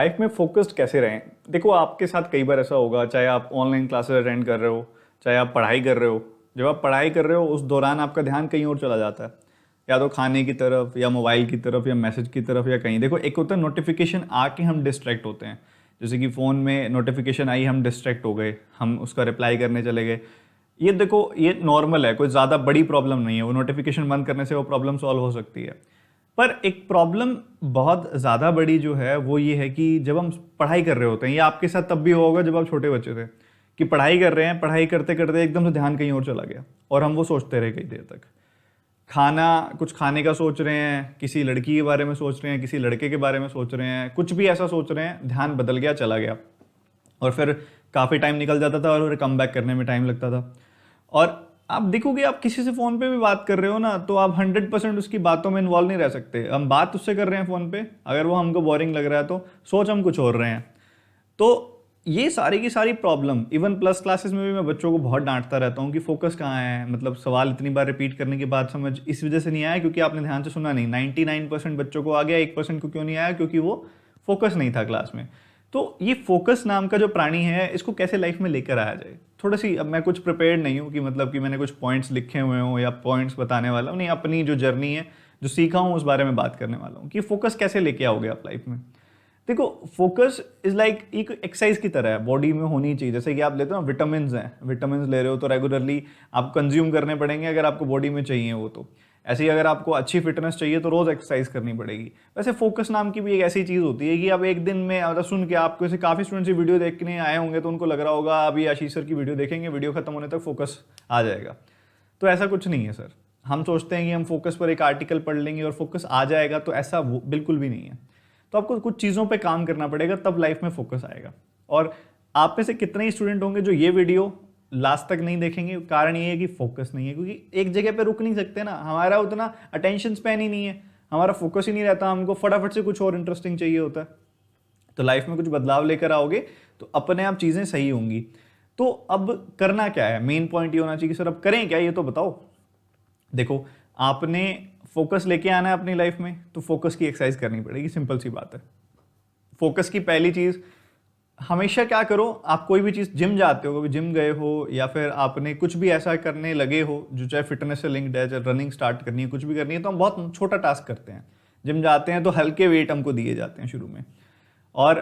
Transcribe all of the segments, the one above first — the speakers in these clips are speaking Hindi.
लाइफ में फोकस्ड कैसे रहें। देखो आपके साथ कई बार ऐसा होगा, चाहे आप ऑनलाइन क्लासेस अटेंड कर रहे हो, चाहे आप पढ़ाई कर रहे हो। जब आप पढ़ाई कर रहे हो उस दौरान आपका ध्यान कहीं और चला जाता है, या तो खाने की तरफ या मोबाइल की तरफ या मैसेज की तरफ या कहीं। देखो एक होता है नोटिफिकेशन आके हम डिस्ट्रैक्ट होते हैं, जैसे कि फ़ोन में नोटिफिकेशन आई, हम डिस्ट्रैक्ट हो गए, हम उसका रिप्लाई करने चले गए। ये देखो ये नॉर्मल है, कोई ज़्यादा बड़ी प्रॉब्लम नहीं है, वो नोटिफिकेशन बंद करने से वो प्रॉब्लम सॉल्व हो सकती है। पर एक प्रॉब्लम बहुत ज़्यादा बड़ी जो है वो ये है कि जब हम पढ़ाई कर रहे होते हैं, ये आपके साथ तब भी होगा जब आप छोटे बच्चे थे, कि पढ़ाई कर रहे हैं, पढ़ाई करते करते एकदम से ध्यान कहीं और चला गया और हम वो सोचते रहे कई देर तक। खाना, कुछ खाने का सोच रहे हैं, किसी लड़की के बारे में सोच रहे हैं, किसी लड़के के बारे में सोच रहे हैं, कुछ भी ऐसा सोच रहे हैं, ध्यान बदल गया, चला गया। और फिर काफ़ी टाइम निकल जाता था और फिर कम बैक करने में टाइम लगता था। और आप देखोगे, आप किसी से फ़ोन पे भी बात कर रहे हो ना, तो आप 100% उसकी बातों में इन्वॉल्व नहीं रह सकते। हम बात उससे कर रहे हैं फ़ोन पे, अगर वो हमको बोरिंग लग रहा है तो सोच हम कुछ और रहे हैं। तो ये सारी की सारी प्रॉब्लम, इवन प्लस क्लासेस में भी मैं बच्चों को बहुत डांटता रहता हूँ कि फोकस कहाँ है। मतलब सवाल इतनी बार रिपीट करने के बाद समझ इस वजह से नहीं आया क्योंकि आपने ध्यान से सुना नहीं। 99% बच्चों को आ गया, 1% को क्यों नहीं आया? क्योंकि वो फोकस नहीं था क्लास में। तो ये फोकस नाम का जो प्राणी है, इसको कैसे लाइफ में लेकर आया जाए। थोड़ा सी, अब मैं कुछ प्रिपेयर्ड नहीं हूँ कि मतलब कि मैंने कुछ पॉइंट्स लिखे हुए हों या पॉइंट्स बताने वाला हूँ, नहीं, अपनी जो जर्नी है, जो सीखा हूँ, उस बारे में बात करने वाला हूँ कि फोकस कैसे लेके आओगे आप लाइफ में। देखो फोकस इज लाइक एक एक्सरसाइज की तरह है, बॉडी में होनी चाहिए। जैसे कि आप लेते हो ना, विटामिन हैं, विटामिन ले रहे हो तो रेगुलरली आप कंज्यूम करने पड़ेंगे अगर आपको बॉडी में चाहिए वो। तो ऐसे ही अगर आपको अच्छी फिटनेस चाहिए तो रोज एक्सरसाइज करनी पड़ेगी। वैसे फोकस नाम की भी एक ऐसी चीज होती है कि आप एक दिन में, मतलब सुन के आपको ऐसे काफी स्टूडेंट्स की वीडियो देखने आए होंगे तो उनको लग रहा होगा अभी आशीष सर की वीडियो देखेंगे, वीडियो खत्म होने तक फोकस आ जाएगा। तो ऐसा कुछ नहीं है सर। हम सोचते हैं कि हम फोकस पर एक आर्टिकल पढ़ लेंगे और फोकस आ जाएगा, तो ऐसा बिल्कुल भी नहीं है। तो आपको कुछ चीज़ों पे काम करना पड़ेगा, तब लाइफ में फोकस आएगा। और आप में से कितने ही स्टूडेंट होंगे जो ये वीडियो लास्ट तक नहीं देखेंगे? कारण ये है कि फोकस नहीं है, क्योंकि एक जगह पे रुक नहीं सकते ना, हमारा उतना अटेंशन स्पैन ही नहीं है, हमारा फोकस ही नहीं रहता, हमको फटाफट से कुछ और इंटरेस्टिंग चाहिए होता है। तो लाइफ में कुछ बदलाव लेकर आओगे तो अपने आप चीज़ें सही होंगी। तो अब करना क्या है? मेन पॉइंट ये होना चाहिए कि सर अब करें क्या, ये तो बताओ। देखो, आपने फोकस लेके आना है अपनी लाइफ में, तो फोकस की एक्सरसाइज करनी पड़ेगी, सिंपल सी बात है। फोकस की पहली चीज, हमेशा क्या करो, आप कोई भी चीज, जिम जाते हो, कभी जिम गए हो या फिर आपने कुछ भी ऐसा करने लगे हो जो चाहे फिटनेस से लिंक्ड है, चाहे रनिंग स्टार्ट करनी है, कुछ भी करनी है, तो हम बहुत छोटा टास्क करते हैं। जिम जाते हैं तो हल्के वेट हमको दिए जाते हैं शुरू में। और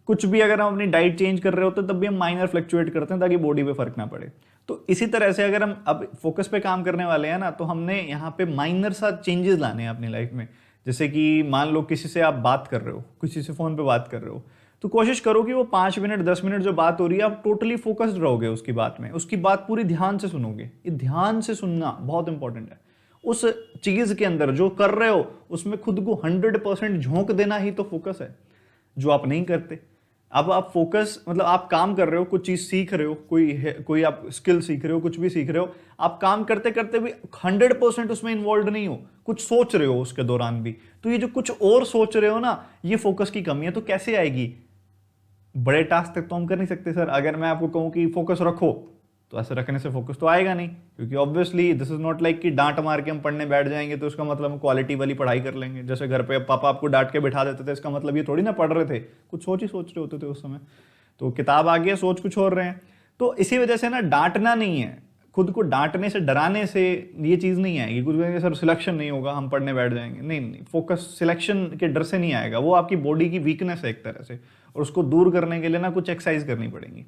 कुछ भी अगर हम अपनी डाइट चेंज कर रहे होते हैं तब भी हम माइनर फ्लक्चुएट करते हैं ताकि बॉडी पे फर्क ना पड़े। तो इसी तरह से अगर हम अब फोकस पे काम करने वाले हैं ना, तो हमने यहाँ पे माइनर सा चेंजेस लाने हैं अपनी लाइफ में। जैसे कि मान लो किसी से आप बात कर रहे हो, किसी से फोन पे बात कर रहे हो, तो कोशिश करो कि वो 5 मिनट 10 मिनट जो बात हो रही है, आप टोटली फोकस्ड रहोगे उसकी बात में, उसकी बात पूरी ध्यान से सुनोगे। ये ध्यान से सुनना बहुत इंपॉर्टेंट है। उस चीज के अंदर जो कर रहे हो उसमें खुद को 100% झोंक देना ही तो फोकस है, जो आप नहीं करते। अब आप फोकस, मतलब आप काम कर रहे हो, कुछ चीज सीख रहे हो, कोई आप स्किल सीख रहे हो, कुछ भी सीख रहे हो, आप काम करते करते भी 100% उसमें इन्वॉल्व नहीं हो, कुछ सोच रहे हो उसके दौरान भी। तो ये जो कुछ और सोच रहे हो ना, ये फोकस की कमी है। तो कैसे आएगी? बड़े टास्क तक तो हम कर नहीं सकते सर। अगर मैं आपको कहूं कि फोकस रखो, तो ऐसे रखने से फोकस तो आएगा नहीं, क्योंकि obviously this is not like कि डांट मार के हम पढ़ने बैठ जाएंगे तो उसका मतलब हम क्वालिटी वाली पढ़ाई कर लेंगे। जैसे घर पे पापा आपको डांट के बिठा देते थे, इसका मतलब ये थोड़ी ना पढ़ रहे थे, कुछ सोच ही सोच रहे होते थे उस समय। तो किताब आ गई है, सोच कुछ और रहे हैं। तो इसी वजह से ना, डांटना नहीं है, खुद को डांटने से, डराने से ये चीज़ नहीं आएगी। कुछ कहेंगे सर सिलेक्शन नहीं होगा, हम पढ़ने बैठ जाएंगे। नहीं नहीं, फोकस सिलेक्शन के डर से नहीं आएगा, वो आपकी बॉडी की वीकनेस है एक तरह से, और उसको दूर करने के लिए ना कुछ एक्सरसाइज करनी पड़ेंगी।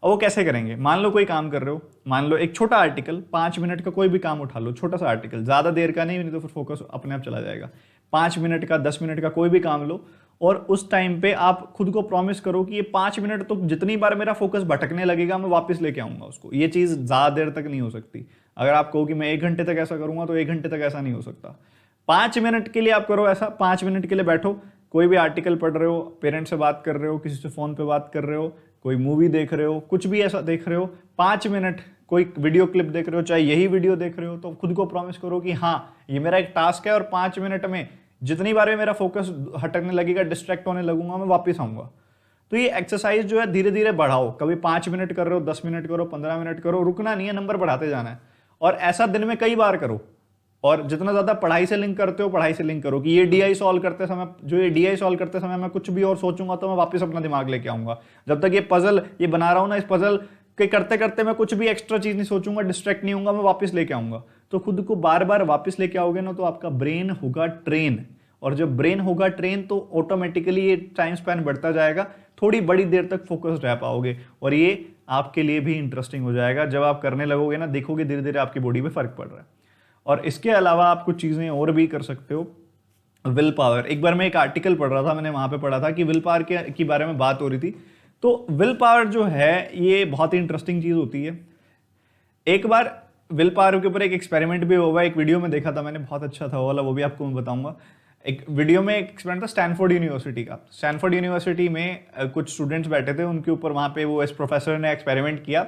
अब वो कैसे करेंगे? मान लो कोई काम कर रहे हो, मान लो एक छोटा आर्टिकल, 5 मिनट का कोई भी काम उठा लो, छोटा सा आर्टिकल, ज़्यादा देर का नहीं तो फिर फोकस अपने आप चला जाएगा। 5 मिनट का, 10 मिनट का कोई भी काम लो, और उस टाइम पे आप खुद को प्रॉमिस करो कि ये 5 मिनट तो जितनी बार मेरा फोकस भटकने लगेगा मैं वापस लेके आऊंगा उसको। ये चीज़ ज़्यादा देर तक नहीं हो सकती। अगर आप कहो कि मैं 1 घंटे तक ऐसा करूंगा, तो 1 घंटे तक ऐसा नहीं हो सकता। 5 मिनट के लिए आप करो ऐसा, 5 मिनट के लिए बैठो, कोई भी आर्टिकल पढ़ रहे हो, पेरेंट्स से बात कर रहे हो, किसी से फ़ोन पे बात कर रहे हो, कोई मूवी देख रहे हो, कुछ भी ऐसा देख रहे हो, 5 मिनट कोई वीडियो क्लिप देख रहे हो, चाहे यही वीडियो देख रहे हो, तो खुद को प्रॉमिस करो कि हाँ, ये मेरा एक टास्क है और 5 मिनट में जितनी बार भी मेरा फोकस हटकने लगेगा, डिस्ट्रैक्ट होने लगूंगा, मैं वापस आऊंगा। तो ये एक्सरसाइज जो है धीरे धीरे बढ़ाओ। कभी 5 मिनट कर रहे हो, 10 मिनट करो, 15 मिनट करो, रुकना नहीं है, नंबर बढ़ाते जाना है। और ऐसा दिन में कई बार करो, और जितना ज़्यादा पढ़ाई से लिंक करते हो, पढ़ाई से लिंक करो कि ये डीआई सॉल्व करते समय, जो ये डीआई सॉल्व करते समय मैं कुछ भी और सोचूंगा तो मैं वापस अपना दिमाग लेके आऊंगा। जब तक ये पजल ये बना रहा हूं ना, इस पजल के करते करते मैं कुछ भी एक्स्ट्रा चीज़ नहीं सोचूंगा, डिस्ट्रैक्ट नहीं होऊंगा, मैं वापस लेके आऊंगा। तो खुद को बार बार वापस लेके आओगे ना, तो आपका ब्रेन होगा ट्रेन, और जब ब्रेन होगा ट्रेन तो ऑटोमेटिकली ये टाइम स्पैन बढ़ता जाएगा, थोड़ी बड़ी देर तक फोकस्ड रह पाओगे, और ये आपके लिए भी इंटरेस्टिंग हो जाएगा। जब आप करने लगोगे ना, देखोगे धीरे धीरे आपकी बॉडी में फर्क पड़ रहा है। और इसके अलावा आप कुछ चीज़ें और भी कर सकते हो। विल पावर, एक बार मैं एक आर्टिकल पढ़ रहा था, मैंने वहाँ पे पढ़ा था कि विल पावर के बारे में बात हो रही थी। तो विल पावर जो है ये बहुत ही इंटरेस्टिंग चीज़ होती है। एक बार विल पावर के ऊपर एक एक्सपेरिमेंट भी हुआ, एक वीडियो में देखा था मैंने, बहुत अच्छा था वाला, वो भी आपको मैं बताऊंगा। एक वीडियो में एक एक्सपेरिमेंट था स्टैनफोर्ड यूनिवर्सिटी का। स्टैनफोर्ड यूनिवर्सिटी में कुछ स्टूडेंट्स बैठे थे, उनके ऊपर वहाँ पे वो इस प्रोफेसर ने एक्सपेरिमेंट किया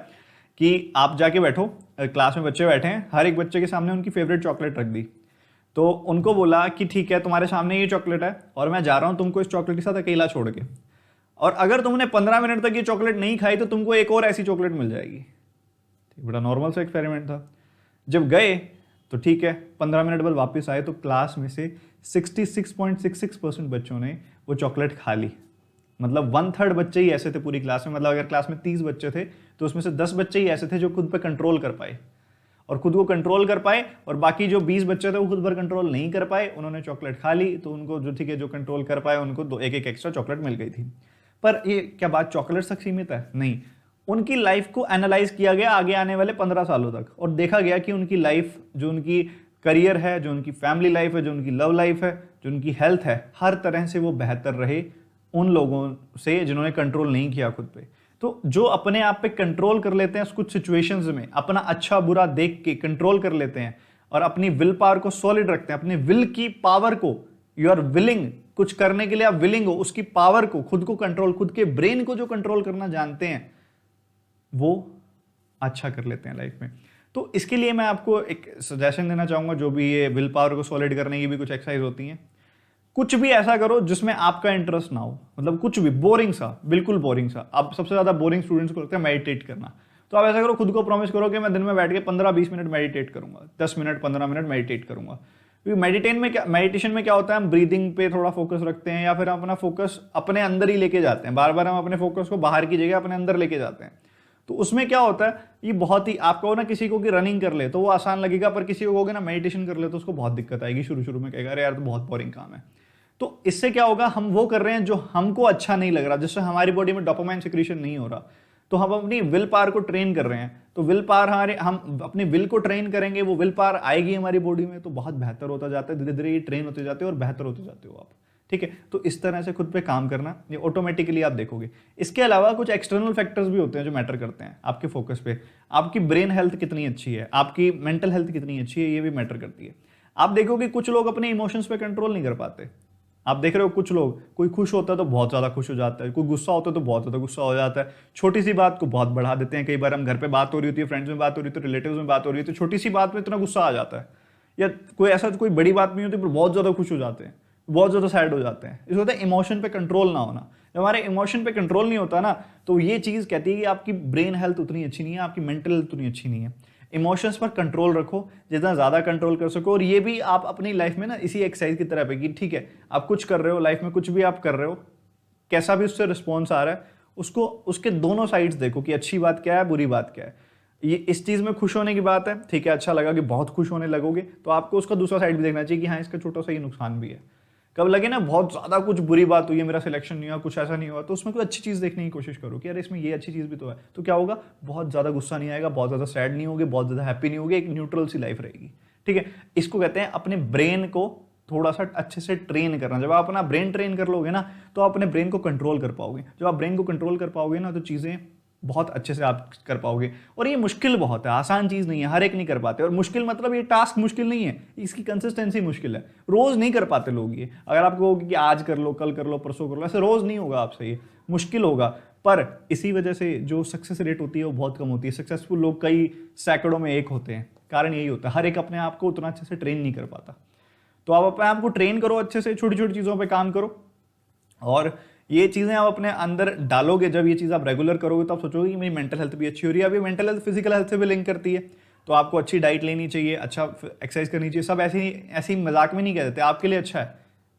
कि आप जाके बैठो, क्लास में बच्चे बैठे हैं, हर एक बच्चे के सामने उनकी फेवरेट चॉकलेट रख दी। तो उनको बोला कि ठीक है, तुम्हारे सामने ये चॉकलेट है और मैं जा रहा हूँ तुमको इस चॉकलेट के साथ अकेला छोड़ के, और अगर तुमने 15 मिनट तक ये चॉकलेट नहीं खाई तो तुमको एक और ऐसी चॉकलेट मिल जाएगी। बड़ा नॉर्मल सा एक्सपेरिमेंट था। जब गए तो ठीक है, 15 मिनट बाद वापस आए तो क्लास में से 66.66% बच्चों ने वो चॉकलेट खा ली। मतलब 1/3 बच्चे ही ऐसे थे पूरी क्लास में। मतलब अगर क्लास में 30 बच्चे थे तो उसमें से 10 बच्चे ही ऐसे थे जो खुद पे कंट्रोल कर पाए, और खुद को कंट्रोल कर पाए, और बाकी जो 20 बच्चे थे वो खुद पर कंट्रोल नहीं कर पाए, उन्होंने चॉकलेट खा ली। तो उनको जो ठीक है, जो कंट्रोल कर पाए उनको एक एक्स्ट्रा चॉकलेट मिल गई थी। पर ये क्या बात चॉकलेट तक सीमित है? नहीं, उनकी लाइफ को एनालाइज किया गया आगे आने वाले 15 सालों तक, और देखा गया कि उनकी लाइफ, जो उनकी करियर है, जो उनकी फैमिली लाइफ है, जो उनकी लव लाइफ है, जो उनकी हेल्थ है, हर तरह से वो बेहतर रहे उन लोगों से जिन्होंने कंट्रोल नहीं किया खुद पे। तो जो अपने आप पे कंट्रोल कर लेते हैं कुछ सिचुएशंस में, अपना अच्छा बुरा देख के कंट्रोल कर लेते हैं, और अपनी विल पावर को सॉलिड रखते हैं, अपनी विल की पावर को, यू आर विलिंग, कुछ करने के लिए आप विलिंग हो, उसकी पावर को, खुद को कंट्रोल, खुद के ब्रेन को जो कंट्रोल करना जानते हैं, वो अच्छा कर लेते हैं लाइफ में। तो इसके लिए मैं आपको एक सजेशन देना चाहूंगा, जो भी ये विल पावर को सॉलिड करने की भी कुछ एक्सरसाइज होती हैं। कुछ भी ऐसा करो जिसमें आपका इंटरेस्ट ना हो, मतलब कुछ भी बोरिंग सा, बिल्कुल बोरिंग सा। अब सबसे ज्यादा बोरिंग स्टूडेंट्स को लगता है मेडिटेट करना। तो आप ऐसा करो, खुद को प्रॉमिस करो कि मैं दिन में बैठ के 15-20 मिनट मेडिटेट करूंगा, 10 मिनट 15 मिनट मेडिटेट करूंगा। क्योंकि मेडिटेशन में क्या होता है, हम ब्रीदिंग पे थोड़ा फोकस रखते हैं, या फिर हम अपना फोकस अपने अंदर ही लेके जाते हैं, बार बार हम अपने फोकस को बाहर की जगह अपने अंदर लेके जाते हैं। तो उसमें क्या होता है, ये बहुत ही, आप कहो ना किसी को कि रनिंग कर ले तो वो आसान लगेगा, पर किसी को कहोगे ना मेडिटेशन कर ले तो उसको बहुत दिक्कत आएगी, शुरू शुरू में कहेगा अरे यार तो बहुत बोरिंग काम है। तो इससे क्या होगा, हम वो कर रहे हैं जो हमको अच्छा नहीं लग रहा, जिससे हमारी बॉडी में डोपामाइन सिक्रीशन नहीं हो रहा। तो हम अपनी विल पावर को ट्रेन कर रहे हैं। तो विल पावर हम अपनी विल को ट्रेन करेंगे, वो विल पावर आएगी हमारी बॉडी में, तो बहुत बेहतर होता जाता है, धीरे धीरे ये ट्रेन होते जाते हो और बेहतर होते जाते हो आप। ठीक है, तो इस तरह से खुद पे काम करना, ये ऑटोमेटिकली आप देखोगे। इसके अलावा कुछ एक्सटर्नल फैक्टर्स भी होते हैं जो मैटर करते हैं आपके फोकस पे। आपकी ब्रेन हेल्थ कितनी अच्छी है, आपकी मेंटल हेल्थ कितनी अच्छी है, ये भी मैटर करती है। आप देखोगे कुछ लोग अपने इमोशंस पे कंट्रोल नहीं कर पाते। आप देख रहे हो कुछ लोग, कोई खुश होता है तो बहुत ज्यादा खुश हो जाता है, कोई गुस्सा होता है तो बहुत ज्यादा गुस्सा हो जाता है, छोटी सी बात को बहुत बढ़ा देते हैं। कई बार हम घर पे बात हो रही होती है, फ्रेंड्स में बात हो रही है, तो रिलेटिव्स में बात हो रही है, तो छोटी सी बात में इतना गुस्सा आ जाता है, या कोई ऐसा कोई बड़ी बात नहीं होती पर बहुत ज्यादा खुश हो जाते हैं, बहुत ज्यादा सैड हो जाते हैं। इसको होता है इमोशन पे कंट्रोल ना होना। जब हमारे इमोशन पे कंट्रोल नहीं होता ना, तो ये चीज कहती है कि आपकी ब्रेन हेल्थ उतनी अच्छी नहीं है, आपकी मेंटल हेल्थ उतनी अच्छी नहीं है। इमोशंस पर कंट्रोल रखो, जितना ज्यादा कंट्रोल कर सको। और ये भी आप अपनी लाइफ में ना इसी एक्सरसाइज की तरह पे कि ठीक है, आप कुछ कर रहे हो लाइफ में, कुछ भी आप कर रहे हो, कैसा भी उससे रिस्पॉन्स आ रहा है, उसको उसके दोनों साइड्स देखो कि अच्छी बात क्या है, बुरी बात क्या है। ये इस चीज में खुश होने की बात है, ठीक है, अच्छा लगा कि बहुत खुश होने लगोगे, तो आपको उसका दूसरा साइड भी देखना चाहिए कि हाँ इसका छोटा सा ये नुकसान भी है। कब लगे ना बहुत ज्यादा कुछ बुरी बात हुई है, मेरा सिलेक्शन नहीं हुआ, कुछ ऐसा नहीं हुआ, तो उसमें कोई अच्छी चीज देखने की कोशिश करो कि यार इसमें ये अच्छी चीज भी तो है। तो क्या होगा, बहुत ज्यादा गुस्सा नहीं आएगा, बहुत ज्यादा सैड नहीं होगे, बहुत ज्यादा हैप्पी नहीं होगे, एक न्यूट्रल सी लाइफ रहेगी। ठीक है, इसको कहते हैं अपने ब्रेन को थोड़ा सा अच्छे से ट्रेन करना। जब आप अपना ब्रेन ट्रेन कर लोगे ना, तो आप अपने ब्रेन को कंट्रोल कर पाओगे। जब आप ब्रेन को कंट्रोल कर पाओगे ना, तो चीजें बहुत अच्छे से आप कर पाओगे। और ये मुश्किल बहुत है, आसान चीज नहीं है, हर एक नहीं कर पाते। और मुश्किल मतलब ये टास्क मुश्किल नहीं है, इसकी कंसिस्टेंसी मुश्किल है। रोज नहीं कर पाते लोग ये। अगर आप कहोगे कि आज कर लो, कल कर लो, परसों कर लो, ऐसे रोज नहीं होगा आपसे, ये मुश्किल होगा। पर इसी वजह से जो सक्सेस रेट होती है वो बहुत कम होती है। सक्सेसफुल लोग कई सैकड़ों में एक होते हैं, कारण यही होता है, हर एक अपने आप को उतना अच्छे से ट्रेन नहीं कर पाता। तो आप अपने आप को ट्रेन करो अच्छे से, छोटी छोटी चीजों पर काम करो, और ये चीजें आप अपने अंदर डालोगे। जब ये चीज आप रेगुलर करोगे तो आप सोचोगे कि मेरी मेंटल हेल्थ भी अच्छी हो रही है। अभी मेंटल हेल्थ फिजिकल हेल्थ से भी लिंक करती है। तो आपको अच्छी डाइट लेनी चाहिए, अच्छा एक्सरसाइज करनी चाहिए। सब ऐसे ही मजाक में नहीं कह देते, आपके लिए अच्छा है।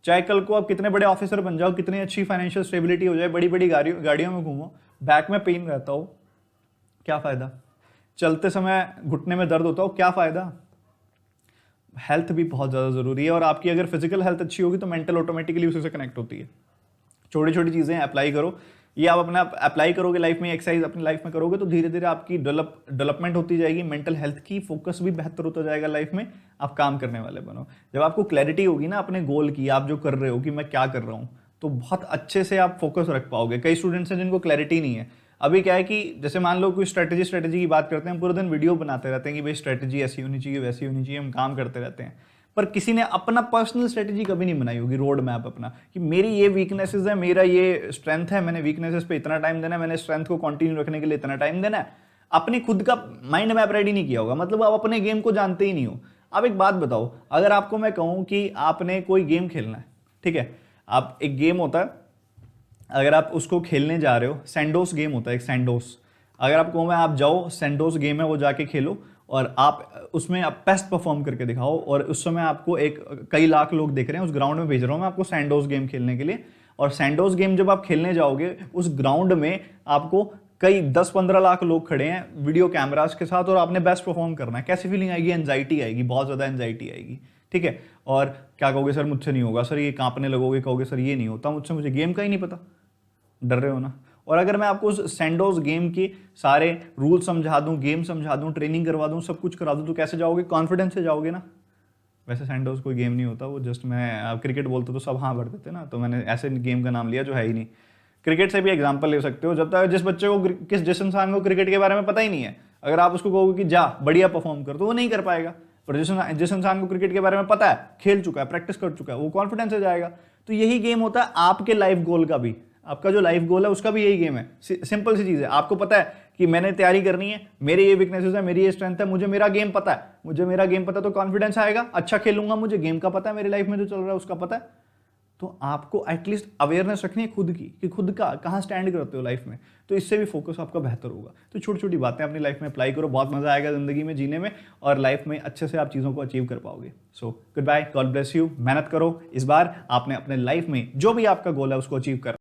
चाहे कल को आप कितने बड़े ऑफिसर बन जाओ, कितनी अच्छी फाइनेंशियल स्टेबिलिटी हो जाए, बड़ी बड़ी गाड़ियों में घूमो, बैक में पेन रहता हो, क्या फ़ायदा? चलते समय घुटने में दर्द होता हो, क्या फ़ायदा? हेल्थ भी बहुत ज़्यादा ज़रूरी है, और आपकी अगर फिजिकल हेल्थ अच्छी होगी तो मेंटल ऑटोमेटिकली उसी से कनेक्ट होती है। छोटी छोटी चीज़ें अप्लाई करो, ये आप अपना अप्लाई करोगे लाइफ में, एक्सरसाइज अपनी लाइफ में करोगे तो धीरे धीरे आपकी डेवलपमेंट होती जाएगी, मेंटल हेल्थ की, फोकस भी बेहतर होता जाएगा लाइफ में, आप काम करने वाले बनो। जब आपको क्लैरिटी होगी ना अपने गोल की, आप जो कर रहे हो कि मैं क्या कर रहा हूँ, तो बहुत अच्छे से आप फोकस रख पाओगे। कई स्टूडेंट्स हैं जिनको क्लैरिटी नहीं है। अभी क्या है कि जैसे मान लो कोई स्ट्रेटेजी की बात करते हैं, पूरे दिन वीडियो बनाते रहते हैं कि भाई स्ट्रेटेजी ऐसी होनी चाहिए, वैसी होनी चाहिए, हम काम करते रहते हैं, पर किसी ने अपना पर्सनल स्ट्रेटेजी कभी नहीं बनाई होगी, रोड मैप अपना, कि मेरी ये वीकनेसेस है, मेरा ये स्ट्रेंथ है, मैंने वीकनेसेस पे इतना टाइम देना है, मैंने स्ट्रेंथ को कंटिन्यू रखने के लिए इतना टाइम देना है। अपनी खुद का माइंड मैप रेडी नहीं किया होगा, मतलब आप अपने गेम को जानते ही नहीं हो। अब एक बात बताओ, अगर आपको मैं कहूँ कि आपने कोई गेम खेलना है, ठीक है, आप एक गेम होता है, अगर आप उसको खेलने जा रहे हो, सैंडोस गेम होता है एक, सैंडोस, अगर आपको मैं आप जाओ, सैंडोस गेम है वो, जाके खेलो और आप उसमें आप बेस्ट परफॉर्म करके दिखाओ, और उस समय आपको कई लाख लोग देख रहे हैं, उस ग्राउंड में भेज रहा हूँ मैं आपको सैंडोस गेम खेलने के लिए। और सैंडोस गेम जब आप खेलने जाओगे, उस ग्राउंड में आपको कई 10-15 लाख लोग खड़े हैं वीडियो कैमरास के साथ, और आपने बेस्ट परफॉर्म करना है। कैसी फीलिंग आएगी? एंजाइटी आएगी, बहुत ज़्यादा एंजाइटी आएगी, ठीक है। और क्या कहोगे? सर मुझसे नहीं होगा, सर ये कांपने लगोगे, कहोगे सर ये नहीं होता मुझसे, मुझे गेम का ही नहीं पता, डर रहे हो ना। और अगर मैं आपको उस सैंडोस गेम के सारे रूल समझा दूं, गेम समझा दूं, ट्रेनिंग करवा दूं, सब कुछ करा दूं, तो कैसे जाओगे? कॉन्फिडेंस से जाओगे ना। वैसे सैंडोस कोई गेम नहीं होता, वो जस्ट, मैं क्रिकेट बोलते तो सब हाँ भर देते ना, तो मैंने ऐसे गेम का नाम लिया जो है ही नहीं। क्रिकेट से भी एग्जाम्पल ले सकते हो, जब तक जिस इंसान को क्रिकेट के बारे में पता ही नहीं है, अगर आप उसको कहोगे कि जा बढ़िया परफॉर्म कर, तो वो नहीं कर पाएगा। पर जिस इंसान को क्रिकेट के बारे में पता है, खेल चुका है, प्रैक्टिस कर चुका है, वो कॉन्फिडेंस से जाएगा। तो यही गेम होता है आपके लाइफ गोल का भी, आपका जो लाइफ गोल है उसका भी यही गेम है। सिंपल सी चीज़ है, आपको पता है कि मैंने तैयारी करनी है, मेरे ये वीकनेसेस है, मेरी ये स्ट्रेंथ है, मुझे मेरा गेम पता है, तो कॉन्फिडेंस आएगा, अच्छा खेलूंगा, मुझे गेम का पता है, मेरी लाइफ में जो चल रहा है उसका पता है। तो आपको एटलीस्ट अवेयरनेस रखनी है खुद की, कि खुद का कहाँ स्टैंड करते हो लाइफ में, तो इससे भी फोकस आपका बेहतर होगा। तो छोटी छोटी बातें अपनी लाइफ में अप्लाई करो, बहुत मजा आएगा जिंदगी में जीने में, और लाइफ में अच्छे से आप चीज़ों को अचीव कर पाओगे। So goodbye, God bless you, मेहनत करो, इस बार आपने अपने लाइफ में जो भी आपका गोल है उसको अचीव कर